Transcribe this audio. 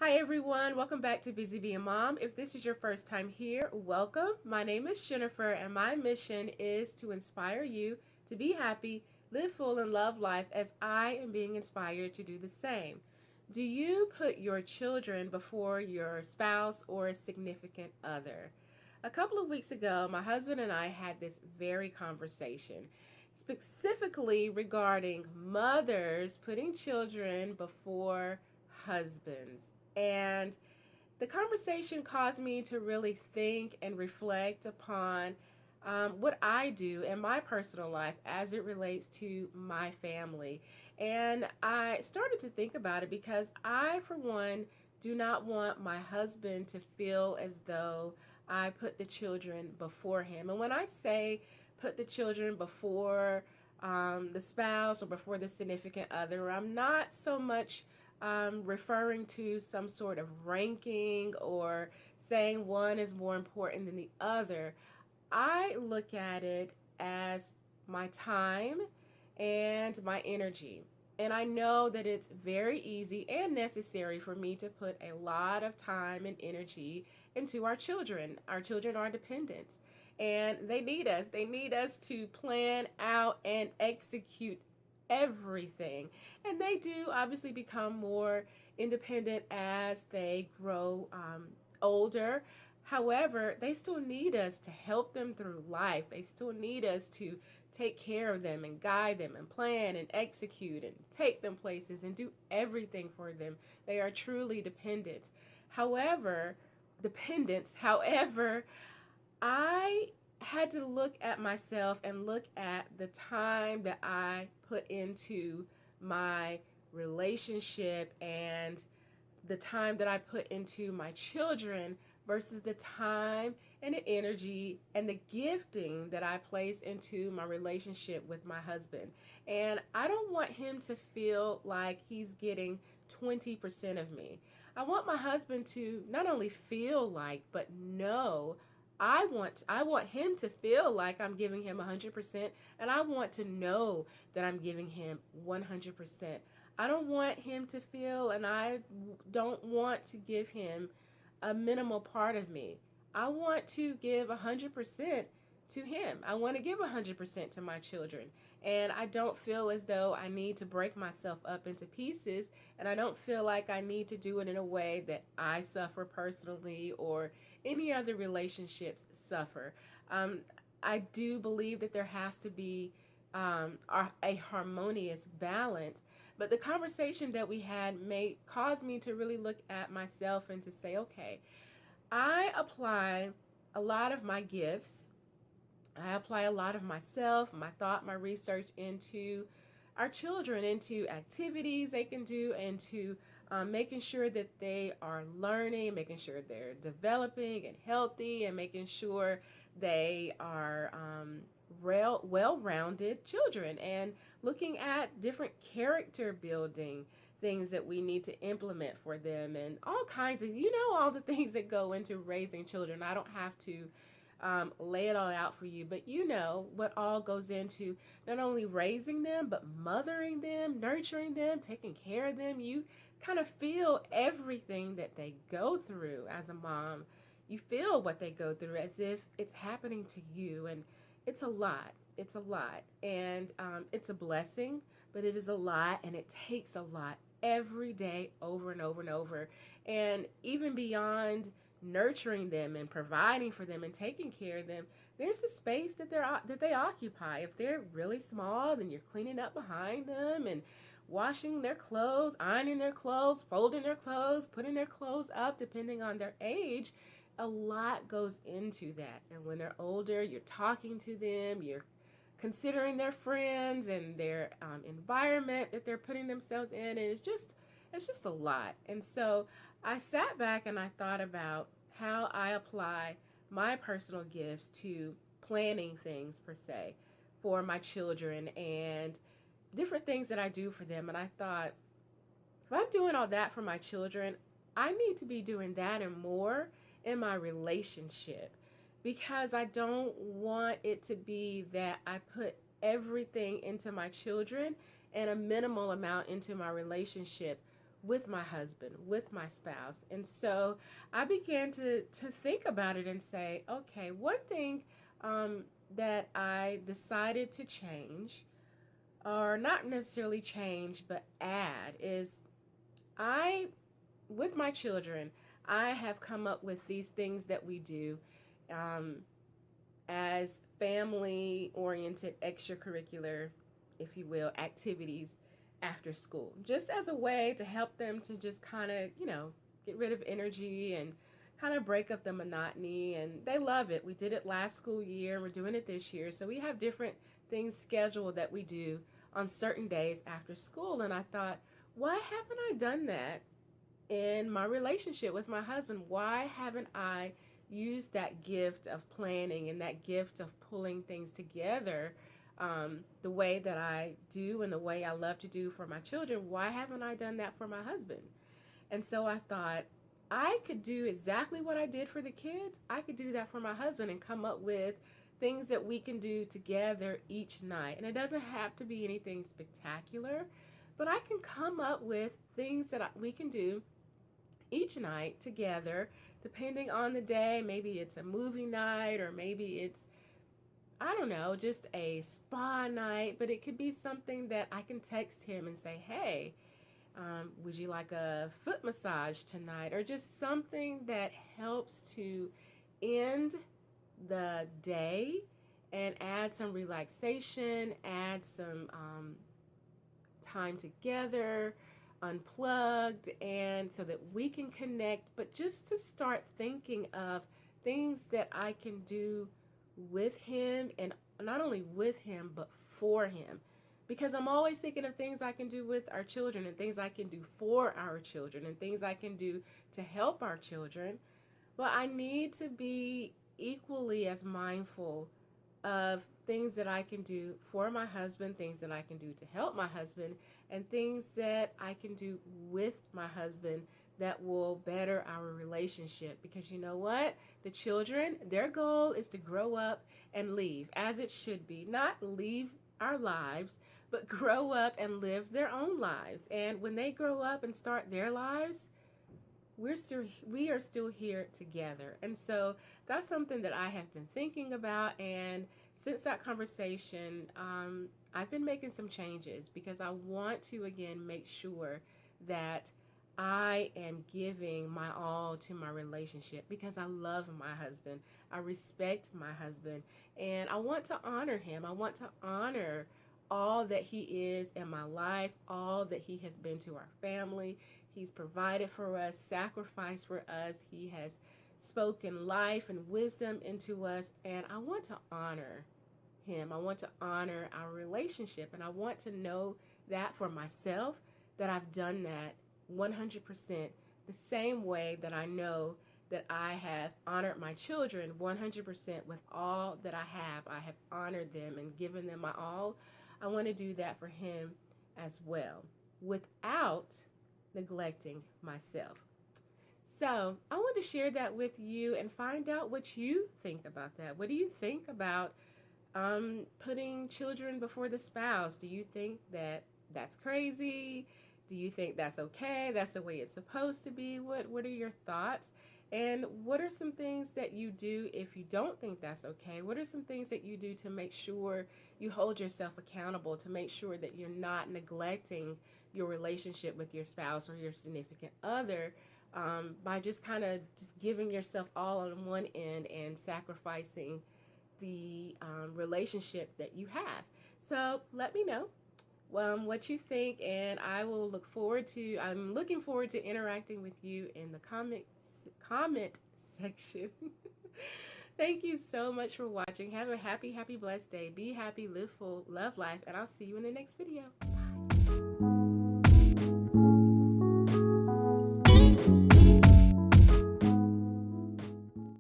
Hi everyone, welcome back to Busy Being Mom. If this is your first time here, welcome. My name is Jennifer and my mission is to inspire you to be happy, live full and love life as I am being inspired to do the same. Do you put your children before your spouse or a significant other? A couple of weeks ago, my husband and I had this very conversation, specifically regarding mothers putting children before husbands. And the conversation caused me to really think and reflect upon what I do in my personal life as it relates to my family. And I started to think about it because I, for one, do not want my husband to feel as though I put the children before him. And when I say put the children before the spouse or before the significant other, I'm not so much referring to some sort of ranking or saying one is more important than the other. I look at it as my time and my energy. And I know that it's very easy and necessary for me to put a lot of time and energy into our children. Our children are dependents and they need us. They need us to plan out and execute everything. And they do obviously become more independent as they grow older. However, they still need us to help them through life. They still need us to take care of them and guide them and plan and execute and take them places and do everything for them. They are truly dependents. However, However, I had to look at myself and look at the time that I put into my relationship and the time that I put into my children versus the time and the energy and the gifting that I place into my relationship with my husband. And I don't want him to feel like he's getting 20% of me. I want my husband to not only feel like, but know I want him to feel like I'm giving him 100%, and I want to know that I'm giving him 100%. I don't want him to feel, and I don't want to give him a minimal part of me. I want to give 100% to him. I want to give 100% to my children. And I don't feel as though I need to break myself up into pieces. And I don't feel like I need to do it in a way that I suffer personally or any other relationships suffer. Um, I do believe that there has to be a harmonious balance. But the conversation that we had made caused me to really look at myself and to say, okay, I apply a lot of my gifts. I apply a lot of myself, my thought, my research into our children, into activities they can do, into making sure that they are learning, making sure they're developing and healthy, and making sure they are well rounded children, and looking at different character building things that we need to implement for them, and all kinds of, all the things that go into raising children. I don't have to lay it all out for you, but you know what all goes into not only raising them, but mothering them, nurturing them, taking care of them. You kind of feel everything that they go through as a mom. You feel what they go through as if it's happening to you, and it's a lot. It's a lot, and it's a blessing, but it is a lot, and it takes a lot every day, over and over and over. And even beyond nurturing them and providing for them and taking care of them, there's a space that they occupy. If they're really small, then you're cleaning up behind them and washing their clothes, ironing their clothes, folding their clothes, putting their clothes up depending on their age. A lot goes into that. And when they're older, you're talking to them, you're considering their friends and their environment that they're putting themselves in, and it's just a lot. And so I sat back and I thought about how I apply my personal gifts to planning things per se for my children and different things that I do for them. And I thought, if I'm doing all that for my children, I need to be doing that and more in my relationship, because I don't want it to be that I put everything into my children and a minimal amount into my relationship with my husband, with my spouse. And so I began to think about it and say, okay, one thing that I decided to change, or not necessarily change, but add, is I, with my children, I have come up with these things that we do um, as family oriented extracurricular, if you will, activities after school, just as a way to help them to just kind of, get rid of energy and kind of break up the monotony. And they love it. We did it last school year, we're doing it this year. So we have different things scheduled that we do on certain days after school. And I thought, why haven't I done that in my relationship with my husband? Why haven't I used that gift of planning and that gift of pulling things together the way that I do and the way I love to do for my children? Why haven't I done that for my husband? And so I thought, I could do exactly what I did for the kids. I could do that for my husband and come up with things that we can do together each night. And it doesn't have to be anything spectacular, but I can come up with things that we can do each night together, depending on the day. Maybe it's a movie night, or maybe it's, I don't know, just a spa night, but it could be something that I can text him and say, hey, would you like a foot massage tonight? Or just something that helps to end the day and add some relaxation, add some time together, unplugged, and so that we can connect, but just to start thinking of things that I can do with him, and not only with him, but for him. Because I'm always thinking of things I can do with our children, and things I can do for our children, and things I can do to help our children. But I need to be equally as mindful of things that I can do for my husband, things that I can do to help my husband, and things that I can do with my husband that will better our relationship. Because you know what? The children, their goal is to grow up and leave, as it should be. Not leave our lives, but grow up and live their own lives. And when they grow up and start their lives, we are still here together. And so that's something that I have been thinking about. And since that conversation, I've been making some changes, because I want to again make sure that I am giving my all to my relationship, because I love my husband, I respect my husband, and I want to honor him. I want to honor all that he is in my life, all that he has been to our family. He's provided for us, sacrificed for us. He has spoken life and wisdom into us, and I want to honor him. I want to honor our relationship, and I want to know that for myself, that I've done that 100%, the same way that I know that I have honored my children 100% with all that I have. I have honored them and given them my all. I want to do that for him as well, without neglecting myself. So I want to share that with you and find out what you think about that. What do you think about putting children before the spouse? Do you think that that's crazy? Do you think that's okay? That's the way it's supposed to be? What are your thoughts? And what are some things that you do if you don't think that's okay? What are some things that you do to make sure you hold yourself accountable, to make sure that you're not neglecting your relationship with your spouse or your significant other by just kind of just giving yourself all on one end and sacrificing the relationship that you have? So let me know what you think, and I'm looking forward to interacting with you in the comment section. Thank you so much for watching. Have a happy, blessed day. Be happy, live full, love life, and I'll see you in the next video. Bye.